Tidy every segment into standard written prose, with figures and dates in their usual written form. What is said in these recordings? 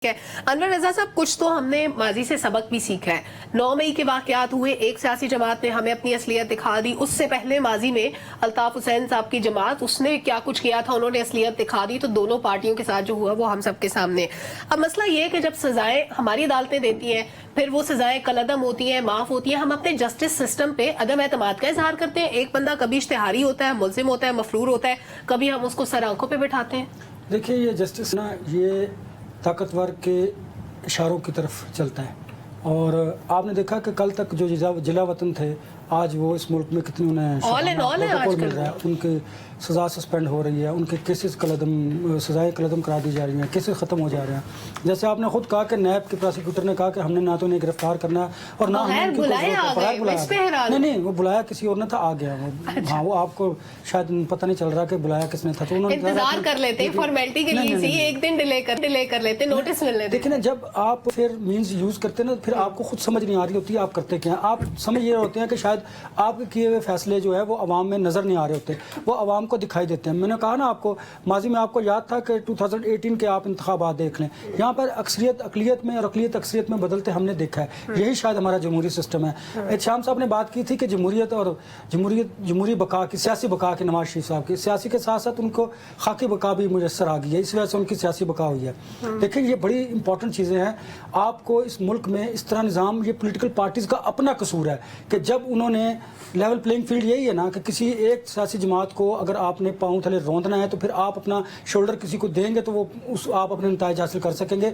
انور رضا صاحب، کچھ تو ہم نے ماضی سے سبق بھی سیکھا ہے۔ 9 مئی کے واقعات ہوئے، ایک سیاسی جماعت نے ہمیں اپنی اصلیت دکھا دی۔ اس سے پہلے ماضی میں الطاف حسین صاحب کی جماعت، اس نے کیا کچھ کیا تھا، انہوں نے اصلیت دکھا دی۔ تو دونوں پارٹیوں کے ساتھ جو ہوا وہ ہم سب کے سامنے۔ اب مسئلہ یہ ہے کہ جب سزائیں ہماری عدالتیں دیتی ہیں، پھر وہ سزائیں کالعدم ہوتی ہیں، معاف ہوتی ہیں، ہم اپنے جسٹس سسٹم پہ عدم اعتماد کا اظہار کرتے ہیں۔ ایک بندہ کبھی اشتہاری ہوتا ہے، ملزم ہوتا ہے، مفرور ہوتا ہے، کبھی ہم اس کو سر آنکھوں پہ بٹھاتے ہیں۔ دیکھیے، یہ جسٹس نا، یہ طاقتور کے اشاروں کی طرف چلتا ہے، اور آپ نے دیکھا کہ کل تک جو جلا وطن تھے، آج وہ اس ملک میں کتنی انہیں پروٹوکول مل رہا ہے، ان کی سزا سسپینڈ ہو رہی ہے، ان کے کیسز سزائیں قلعدم کرا دی جا رہی ہیں، کیسز ختم ہو جا رہے ہیں۔ جیسے آپ نے خود کہا کہ نیب کے پروسیکیوٹر نے کہا کہ ہم نے نہ تو انہیں گرفتار کرنا ہے اور نہ ہم نہیں، وہ بلایا کسی اور نے تھا، آ گیا وہ۔ ہاں، وہ آپ کو شاید پتہ نہیں چل رہا کہ بلایا کس نے تھا، تو انہوں نے انتظار کر لیتے، فارمیلٹی کے لیے ایک دن ڈیلے کر لیتے، نوٹس مل لیتے۔ دیکھیں نا، جب آپ پھر مینز یوز کرتے ہیں نا، پھر آپ کو خود سمجھ نہیں آ رہی ہوتی آپ کرتے کیا ہیں۔ آپ سمجھ یہ ہوتے ہیں کہ شاید آپ کے کیے ہوئے فیصلے جو ہے وہ عوام میں نظر نہیں آ رہے ہوتے، وہ عوام کو دکھائی دیتے ہیں۔ میں نے کہا نا آپ کو، ماضی میں آپ کو یاد تھا کہ 2018 کے آپ انتخابات دیکھ لیں، یہاں پر اکثریت اقلیت میں اور اقلیت اکثریت میں بدلتے ہم نے دیکھا ہے۔ یہی شاید ہمارا جمہوری سسٹم ہے۔ احتشام صاحب نے بات کی تھی کہ جمہوریت اور جمہوری بقا کی، سیاسی بقا کی، نواز شریف صاحب کی سیاسی کے ساتھ ساتھ ان کو خاکی بقا بھی میسر آ گئی ہے، اس وجہ سے ان کی سیاسی بقا ہوئی ہے۔ دیکھیں، یہ بڑی امپورٹنٹ چیزیں ہیں۔ آپ کو اس ملک میں اس طرح نظام، یہ پولیٹیکل پارٹیز کا اپنا قصور ہے کہ جب انہوں نے لیول پلینگ فیلڈ یہی ہے نا کہ کسی ایک سیاسی جماعت کو اگر آپ نے پاؤں تھلے روندنا ہے تو پھر آپ اپنا شولڈر کسی کو دیں گے تو وہ آپ اپنے نتائج حاصل کر سکیں گے۔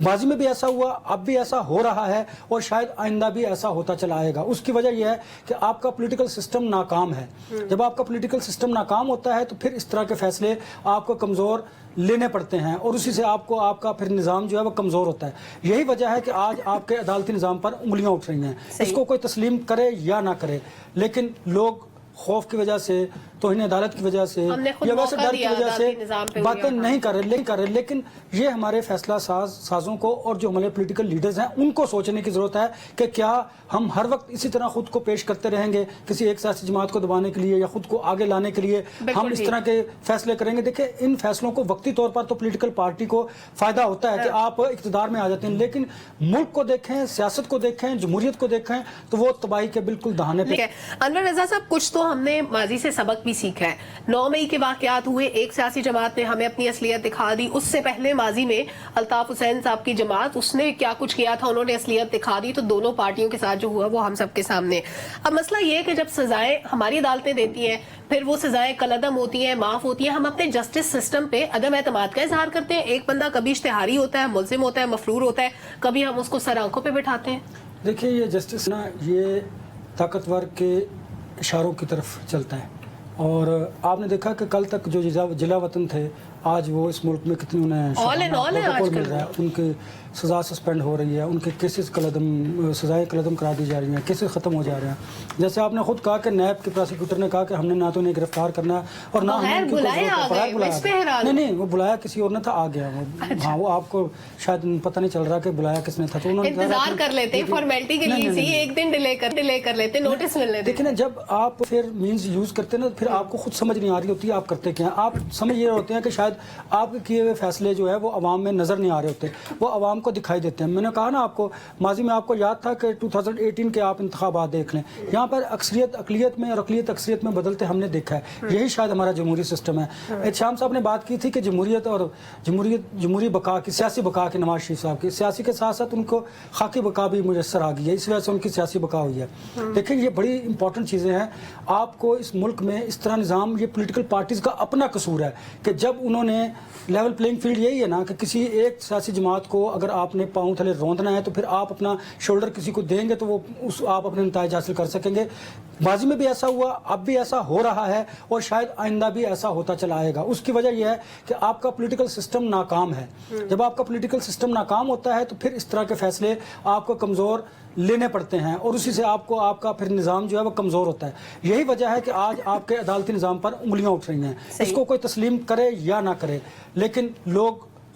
ماضی میں بھی ایسا ہوا، اب بھی ایسا ہو رہا ہے، اور شاید آئندہ بھی ایسا ہوتا چلا آئے گا۔ اس کی وجہ یہ ہے کہ آپ کا پولیٹیکل سسٹم ناکام ہے۔ جب آپ کا پولیٹیکل سسٹم ناکام ہوتا ہے تو پھر اس طرح کے فیصلے آپ کو کمزور لینے پڑتے ہیں، اور اسی سے آپ کا پھر نظام جو ہے وہ کمزور ہوتا ہے۔ یہی وجہ ہے کہ آج آپ کے عدالتی نظام پر انگلیاں اٹھ رہی ہیں۔ اس کو کوئی تسلیم کرے یا نہ کرے، لیکن لوگ خوف کی وجہ سے، توہین عدالت کی وجہ سے یا ویسے ڈر کی وجہ سے باتیں نہیں کر رہے، لیکن یہ ہمارے فیصلہ سازوں کو اور جو ہمارے پولیٹیکل لیڈرز ہیں ان کو سوچنے کی ضرورت ہے کہ کیا ہم ہر وقت اسی طرح خود کو پیش کرتے رہیں گے کسی ایک سیاسی جماعت کو دبانے کے لیے یا خود کو آگے لانے کے لیے ہم اس طرح کے فیصلے کریں گے۔ دیکھیں، ان فیصلوں کو وقتی طور پر تو پولیٹیکل پارٹی کو فائدہ ہوتا ہے کہ آپ اقتدار میں آ جاتے ہیں، لیکن ملک کو دیکھیں، سیاست کو دیکھیں، جمہوریت کو دیکھیں تو وہ تباہی کے بالکل دہانے پہ۔ انور رضا صاحب، کچھ تو ہم نے ماضی سے سبق بھی سیکھا ہے۔ 9 مئی کے واقعات ہوئے، ایک سیاسی جماعت نے ہمیں اپنی اصلیت دکھا دی۔ اس سے پہلے ماضی میں الطاف حسین صاحب کی جماعت، اس نے کیا کچھ کیا تھا، انہوں نے اصلیت دکھا دی۔ تو دونوں پارٹیوں کے ساتھ جو ہوا وہ ہم سب کے سامنے۔ اب مسئلہ یہ ہے کہ جب سزائیں ہماری عدالتیں دیتی ہیں، پھر وہ سزائیں کالعدم ہوتی ہیں، معاف ہوتی ہیں، ہم اپنے جسٹس سسٹم پہ عدم اعتماد کا اظہار کرتے ہیں۔ ایک بندہ کبھی اشتہاری ہوتا ہے، ملزم ہوتا ہے، مفرور ہوتا ہے، کبھی ہم اس کو سر آنکھوں پہ بٹھاتے ہیں۔ دیکھیے، یہ جسٹس نا، یہ طاقتور کے اشاروں کی طرف چلتا ہے، اور آپ نے دیکھا کہ کل تک جو جلا وطن تھے، آج وہ اس ملک میں کتنی انہیں پروٹوکول مل رہا ہے، ان کی سزا سسپینڈ ہو رہی ہے، ان کے کیسز سزائیں قلعدم کرا دی جا رہی ہیں، کیسز ختم ہو جا رہے ہیں۔ جیسے آپ نے خود کہا کہ نیب کے پروسیکیوٹر نے کہا کہ ہم نے نہ تو انہیں گرفتار کرنا ہے اور نہ ہم نہیں، وہ بلایا کسی اور نے تھا، آ گیا وہ۔ ہاں، وہ آپ کو شاید پتہ نہیں چل رہا کہ بلایا کس نے تھا، تو انہوں نے انتظار کر لیتے، فارمیلٹی کے لیے ایک دن ڈیلے کر لیتے، نوٹس مل لیتے۔ دیکھیں نا، جب آپ پھر مینز یوز کرتے ہیں نا، پھر آپ کو خود سمجھ نہیں آ رہی ہوتی آپ کرتے کیا ہیں۔ آپ سمجھ یہ ہوتے ہیں کہ شاید آپ کے کیے ہوئے فیصلے جو ہے وہ عوام میں نظر نہیں آ رہے ہوتے، وہ عوام کو دکھائی دیتے ہیں۔ میں نے کہا نا آپ کو، ماضی میں آپ کو یاد تھا کہ 2018 کے آپ انتخابات دیکھ لیں، یہاں پر اکثریت اقلیت میں اور اقلیت اکثریت میں بدلتے ہم نے دیکھا ہے۔ یہی شاید ہمارا جمہوری سسٹم ہے۔ احتشام صاحب نے بات کی تھی کہ جمہوریت اور جمہوری بقا کی، سیاسی بقا کی، نواز شریف صاحب کی سیاسی کے ساتھ ساتھ ان کو خاکی بقا بھی میسر آ گئی ہے، اس وجہ سے ان کی سیاسی بقا ہوئی ہے۔ دیکھیں، یہ بڑی امپورٹنٹ چیزیں ہیں۔ آپ کو اس ملک میں اس طرح نظام، یہ پولیٹیکل پارٹیز کا اپنا قصور ہے کہ جب انہوں نے لیول پلینگ فیلڈ یہی ہے نا کہ کسی ایک سیاسی جماعت کو اگر آپ نے پاؤں تھلے روندنا ہے تو پھر آپ اپنا شولڈر کسی کو دیں گے تو وہ آپ اپنے نتائج حاصل کر سکیں گے۔ ماضی میں بھی ایسا ہوا، اب بھی ایسا ہو رہا ہے، اور شاید آئندہ بھی ایسا ہوتا چلا آئے گا۔ اس کی وجہ یہ ہے کہ آپ کا پولیٹیکل سسٹم ناکام ہے۔ جب آپ کا پولیٹیکل سسٹم ناکام ہوتا ہے تو پھر اس طرح کے فیصلے آپ کو کمزور لینے پڑتے ہیں، اور اسی سے آپ کا پھر نظام جو ہے وہ کمزور ہوتا ہے۔ یہی وجہ ہے کہ آج آپ کے عدالتی نظام پر انگلیاں اٹھ رہی ہیں۔ اس کو کوئی تسلیم کرے یا نہ کرے، لیکن لوگ